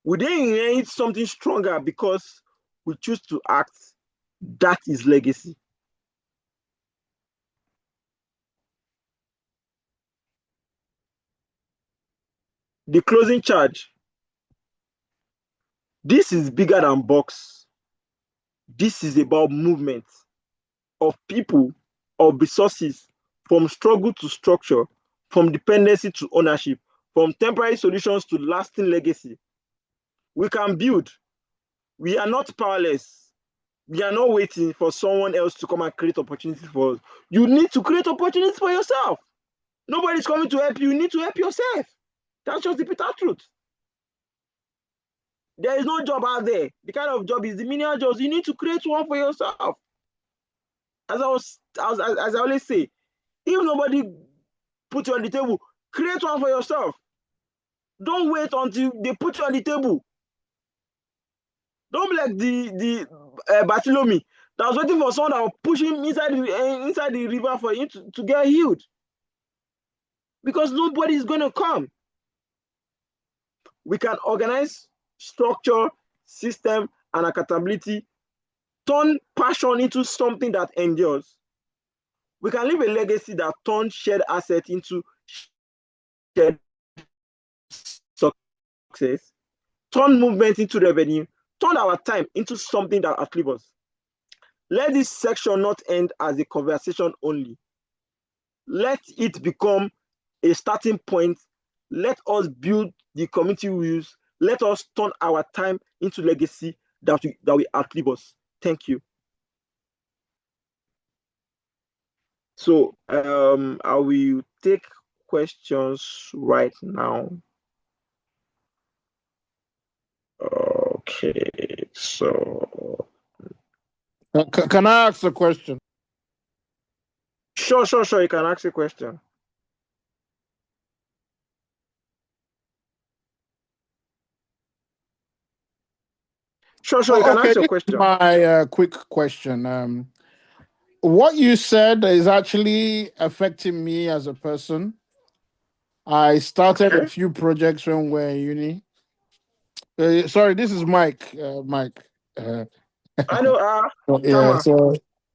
Will they inherit something stronger because we choose to act? That is legacy. The closing charge. This is bigger than box. This is about movement of people, of resources, from struggle to structure, from dependency to ownership, from temporary solutions to lasting legacy. We can build. We are not powerless. We are not waiting for someone else to come and create opportunities for us. You need to create opportunities for yourself. Nobody's coming to help you. You need to help yourself. That's just the bitter truth. There is no job out there. The kind of job is the menial jobs. You need to create one for yourself. As I always say, if nobody put you on the table, create one for yourself. Don't wait until they put you on the table. Don't be like the Bartholomew that was waiting for someone that will push him inside the river for him to get healed. Because nobody is going to come. We can organize structure, system, and accountability, turn passion into something that endures. We can leave a legacy that turns shared asset into shared success, turn movement into revenue, turn our time into something that outlives us. Let this section not end as a conversation only. Let it become a starting point. Let us build the community we use. Let us turn our time into legacy that we outlive us. Thank you. So I will take questions right now. Okay, so Can I ask a question? sure. You can ask a question. Sure, you can Okay, ask your this is question. my quick question. What you said is actually affecting me as a person. I started a few projects when we were in uni. Sorry, this is Mike. Mike. Uh, I know. yeah, Tama.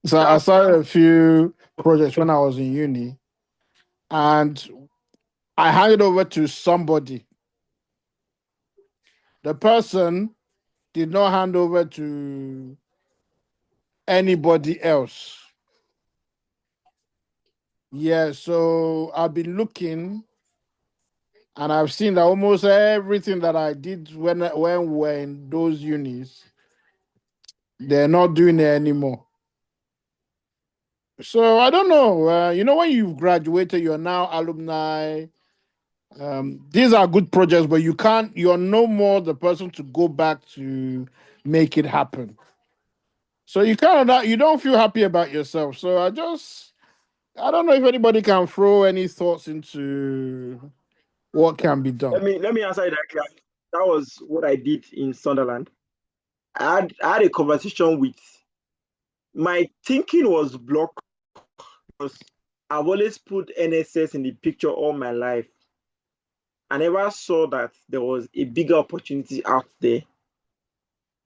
so I started a few projects when I was in uni, and I handed over to somebody. The person did not hand over to anybody else. Yeah, so I've been looking, and I've seen that almost everything that I did when we were in those unis, they're not doing it anymore. So I don't know. When you've graduated, you're now alumni. These are good projects, but you're no more the person to go back to make it happen. So you don't feel happy about yourself. So I don't know if anybody can throw any thoughts into what can be done. Let me answer it directly. That was what I did in Sunderland. I had a conversation with my thinking was blocked because I've always put NSS in the picture all my life. I never saw that there was a bigger opportunity out there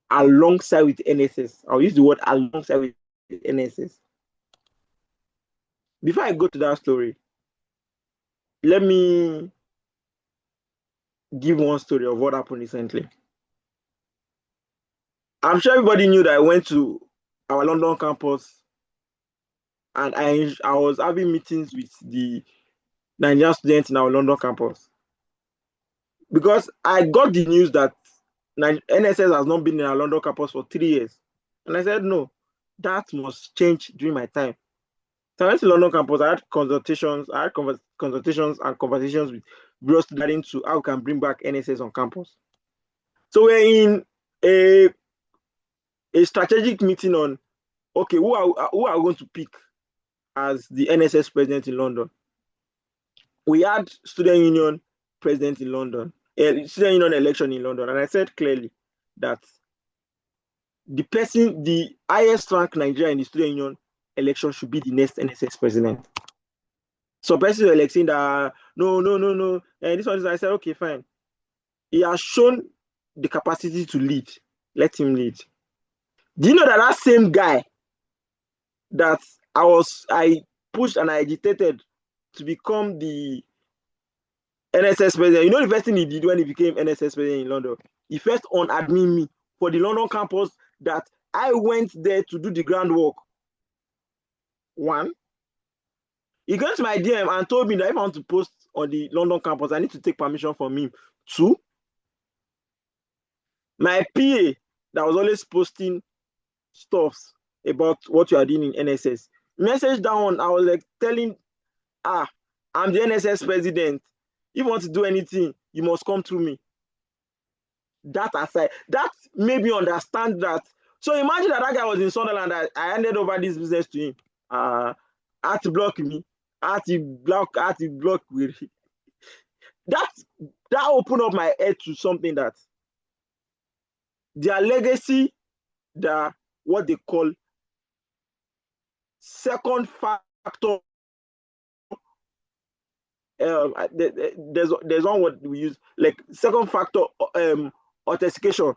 alongside with NSS. I'll use the word alongside with NSS. Before I go to that story, let me give one story of what happened recently. I'm sure everybody knew that I went to our London campus and I was having meetings with the Nigerian students in our London campus. because I got the news that NSS has not been in our London campus for 3 years. And I said, no, that must change during my time. So I went to London campus. I had consultations. I had consultations and conversations with various students to how we can bring back NSS on campus. So we're in a strategic meeting on, okay, who are we going to pick as the NSS president in London? We had student union president in London, student union election in London, and I said clearly that the highest rank Nigeria in the student union election should be the next NSS president. So person were like saying that no, and this one is, I said, okay, fine. He has shown the capacity to lead. Let him lead. Do you know that same guy that I pushed and I agitated to become the NSS president? You know the first thing he did when he became NSS president in London? He first on-admin me for the London campus that I went there to do the groundwork. One, he got to my DM and told me that if I want to post on the London campus, I need to take permission from him. Two, my PA that was always posting stuffs about what you are doing in NSS, message down, I was like telling, I'm the NSS president. If you want to do anything, you must come through me. That aside, that made me understand that. So imagine that guy was in Sunderland. I handed over this business to him. Had to block me. Had to block with that opened up my head to something that their legacy, what they call second factor. There's one word we use, like second factor authentication.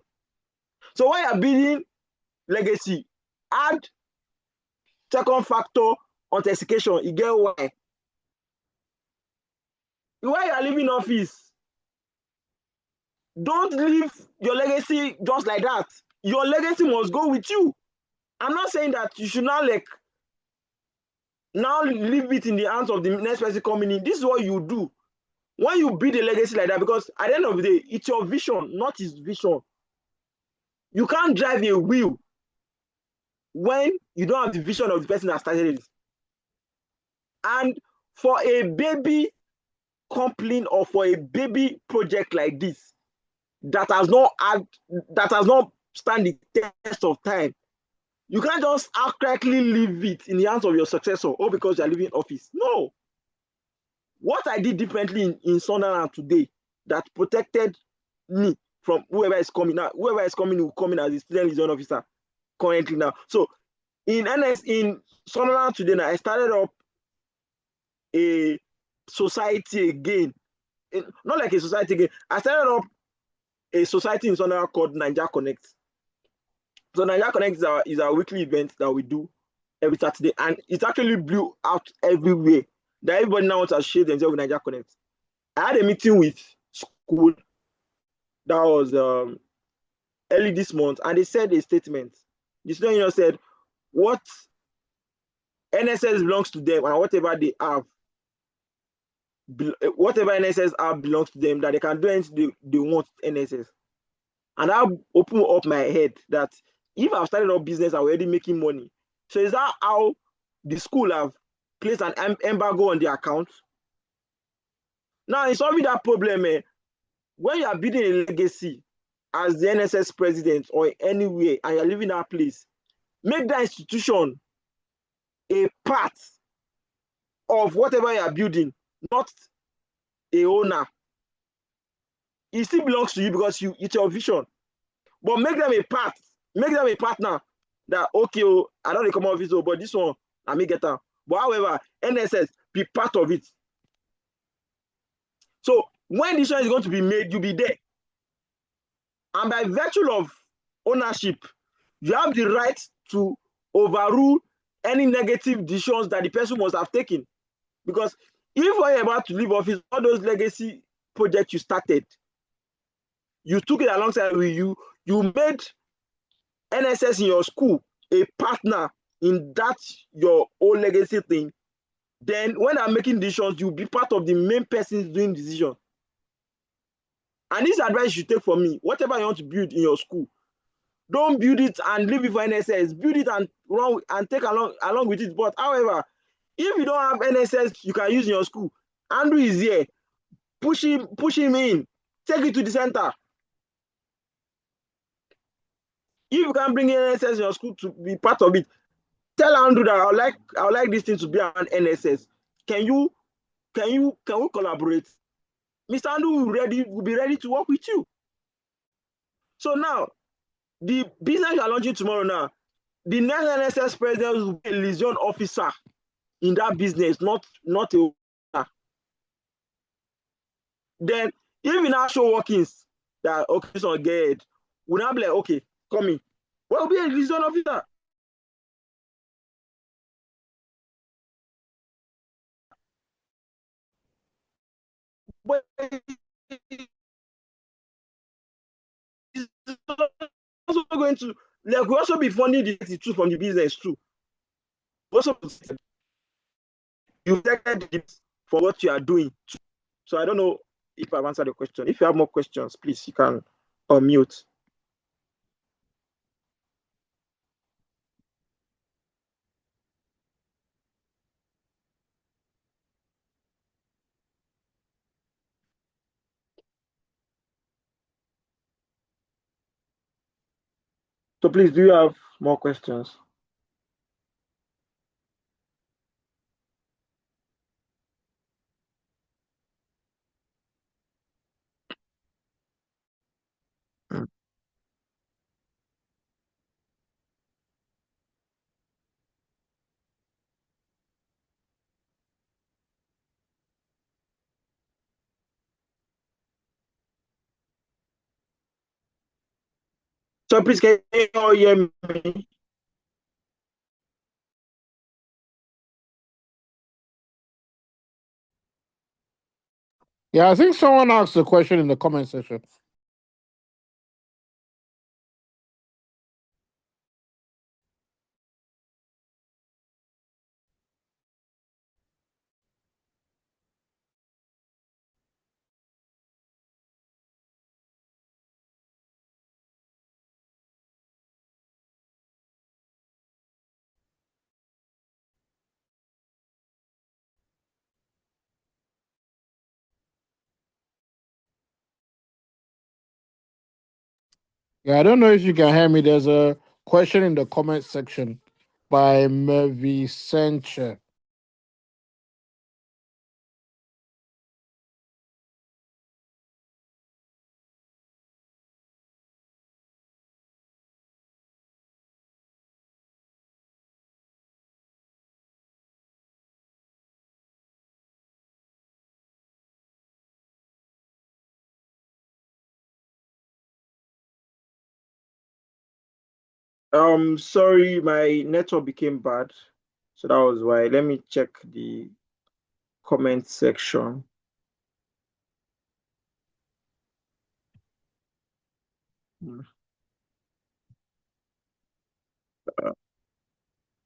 So when you're building legacy, add second factor authentication. You get why? Why you are leaving office, don't leave your legacy just like that. Your legacy must go with you. I'm not saying that you should now leave it in the hands of the next person coming in. This is what you do when you build a legacy like that, because at the end of the day, it's your vision, not his vision. You can't drive a wheel when you don't have the vision of the person that started it. And for a baby company or for a baby project like this that has not stand the test of time, you can't just accurately leave it in the hands of your successor, because you're leaving office. No. What I did differently in Sunderland today that protected me from whoever is coming now, whoever is coming will come in as a student liaison officer currently now. So in Sunderland today now, I started up a society again. Not like a society again. I started up a society in Sunderland called Niger Connect. So Niger Connect is our weekly event that we do every Saturday, and it actually blew out everywhere. That everybody now wants to share themselves with Niger Connect. I had a meeting with school that was early this month, and they said a statement. The student union said, what NSS belongs to them, and whatever they have, whatever NSS have belongs to them, that they can do anything they want NSS. And that opened up my head that if I've started up business, I'm already making money. So is that how the school have placed an embargo on the account? Now, it's solving that problem. When you are building a legacy as the NSS president or anywhere, and you're leaving that place, make that institution a part of whatever you are building, not a owner. It still belongs to you because it's your vision. But make them a partner that, okay, I don't come office, but this one, I may get out. But however, NSS, be part of it. So when decision is going to be made, you'll be there. And by virtue of ownership, you have the right to overrule any negative decisions that the person must have taken. Because if when you're about to leave office, all those legacy projects you started, you took it alongside with you, you made NSS in your school a partner in that your own legacy thing, then when I'm making decisions, you'll be part of the main persons doing decisions. And this advice you take from me, whatever you want to build in your school, don't build it and leave it for NSS. Build it and run and take along with it. But however, if you don't have NSS you can use in your school, Andrew is here. Push him in. Take it to the center. If you can bring NSS in your school to be part of it, tell Andrew that I would like this thing to be around NSS. Can we collaborate? Mr. Andrew will be ready to work with you. So now, the business you are launching tomorrow now, the next NSS president will be a liaison officer in that business, not a. Then if you now show workings that okay, so get, we now be like, okay, come in. What will be a liaison officer? But it's also going to like we also be funding the truth from the business too. Also, you protected it for what you are doing. So I don't know if I've answered the question. If you have more questions, please you can unmute. So please, do you have more questions? So please, can you all hear me? Yeah, I think someone asked a question in the comment section. Yeah, I don't know if you can hear me. There's a question in the comment section by Mervi Senche. Sorry, my network became bad, so that was why. Let me check the comment section.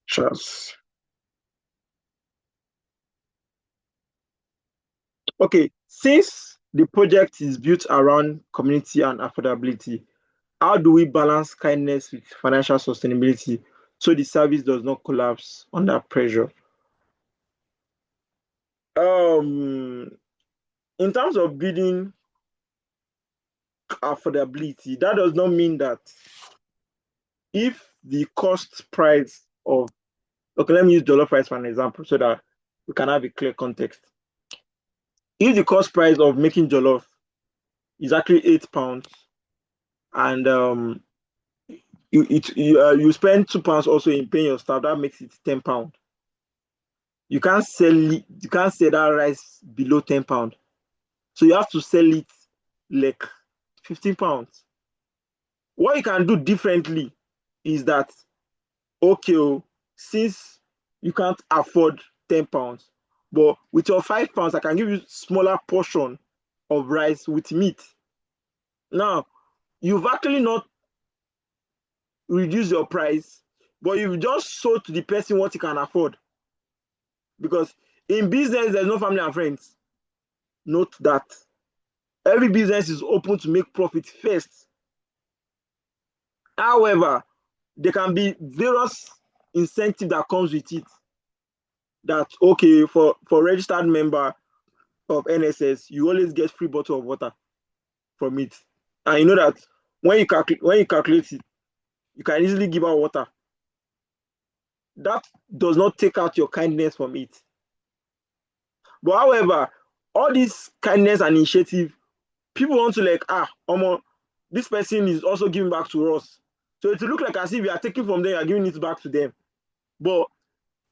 Just okay. Since the project is built around community and affordability, how do we balance kindness with financial sustainability so the service does not collapse under pressure? Um, in terms of building affordability, that does not mean that if the cost price of okay, let me use dollar price for an example so that we can have a clear context. If the cost price of making jollof is actually £8 and you spend £2 also in paying your staff, that makes it £10. You can't sell that rice below £10. So you have to sell it like £15. What you can do differently is that okay, oh, since you can't afford £10, but with your £5, I can give you smaller portion of rice with meat. Now, you've actually not reduced your price, but you've just sold to the person what he can afford. Because in business, there's no family and friends. Note that. Every business is open to make profit first. However, there can be various incentive that comes with it. That okay, for registered member of NSS, you always get free bottle of water from it. And you know that when you calculate it, you can easily give out water. That does not take out your kindness from it. But however, all this kindness and initiative, people want to like, this person is also giving back to us. So it will look like as if you are taking from them, you are giving it back to them. But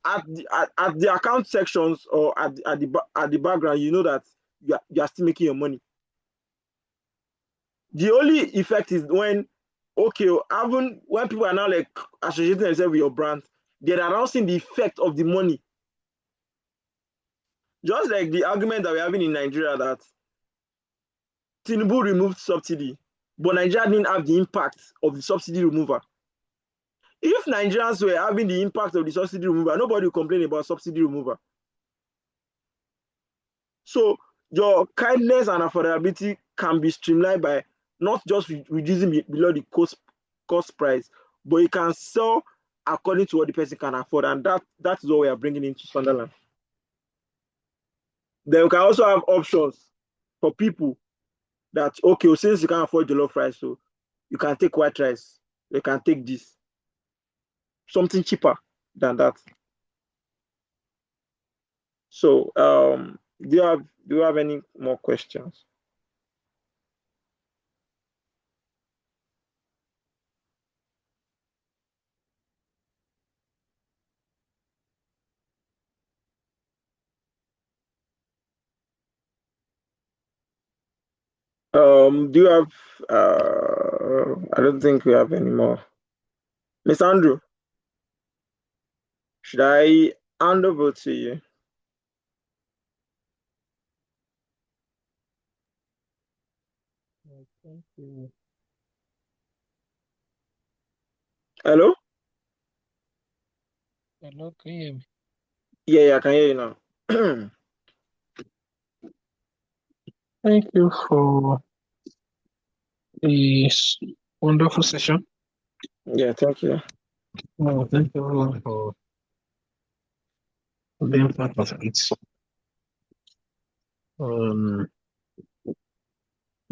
at the account sections or at the background, you know that you are still making your money. The only effect is when, okay, even when people are now like associating themselves with your brand, they're announcing the effect of the money. Just like the argument that we're having in Nigeria that Tinubu removed subsidy, but Nigeria didn't have the impact of the subsidy removal. If Nigerians were having the impact of the subsidy removal, nobody would complain about subsidy removal. So your kindness and affordability can be streamlined by not just reducing below the cost price, but you can sell according to what the person can afford, and that is what we are bringing into Sunderland. Then we can also have options for people that okay, since you can't afford jollof rice, so you can take white rice, you can take this, something cheaper than that. So do you have any more questions? Do you have I don't think we have any more. Miss Andrew, should I hand over to you? Thank you. Hello? Hello, can you hear me? Yeah, I can hear you now. Thank you for this wonderful session. Yeah, thank you. Oh, thank you everyone for being part of it. Um,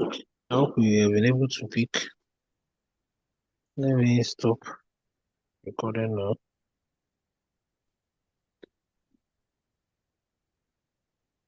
I hope we have been able to pick. Let me stop recording now.